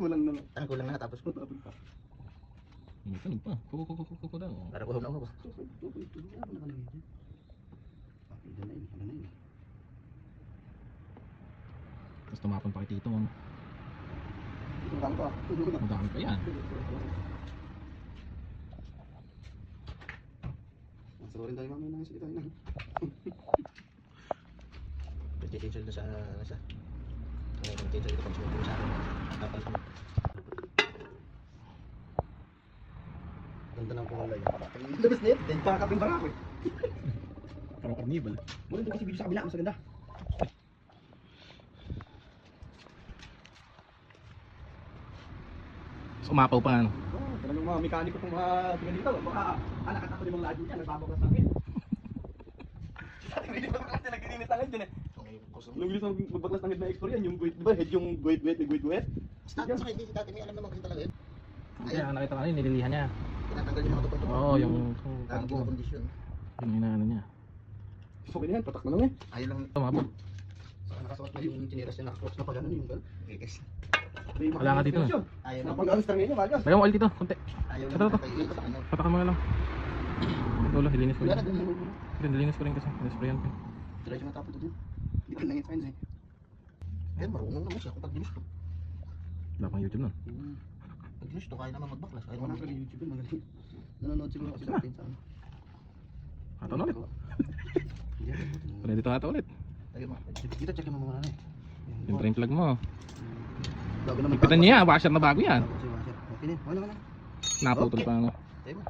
Kulang na. Kulang na tapos. Tapos pa. Tunog pa. Kuko daw. Para ko na ako. Tapos tumapon pa kay Tito. Ang Ang dami pa yan. Sorry tayo mamaya nang isip tayo na. Pagkikensel na sa nasa. Ano yung kensel ito pag sumupo sa akin. Kapal ko. Ganda ng kulay. Labas na yun. Kakaping barako eh. Parang carnival. Muna doon kasi video sa kabila. Mas maganda. Tapos umapaw pa ano. Talagang mga mekaniko kung mga tingin dito. Baka anak at ako limang ladyo niya. Nagbabaglas ng pin. Hindi ba kasi naglilinis ang head yun eh. Nung bilis ang magbaglas ng head na explore yan. Yung guwit, diba? Head yung guwit. Start sa hindi si dati may alam naman kasi talaga yun. Kaya nakita ko kanina, nililihan niya. Tinatanggal yung mga tupon-tupon. Oo, yung Lagi tangko. kondisyon. Yung inaano niya. Okay na yan. Patak na lang eh. Ayaw lang. Tumabot. Saka nakasuot na yung chineras niya na crocs na pag ano yung gano'n. Yes. Wala nga dito na. Ayaw lang. Napag-alas lang yun. Bagas. Lagyan mo oil dito, konti. Ayaw Ito, lang. ito. Nakaiit sa ano. Patakan mo nga lang. Lolo, hilinis ko Wala rin. na din. Hilinis ko rin kasi. Nisprayan ko. Diretso matapos ito din. Hindi ko lang yung friends eh. Eh, marunong naman siya kung pag-dinis to. Wala pang YouTube nun. Pag-dinis to, kaya naman magbaklas. Kaya Wala naman ka YouTube yun. Magaling. Nanonood siguro kasi natin sa ano. Ito na ulit. Hindi. Pwede dito ata ulit. Lagyan mo. Dito check mo muna na eh. Yung frame plug mo. Bago naman. Ipitan niya, washer na bago yan. Okay, wala na. Naputol pa ano. Tayo mo.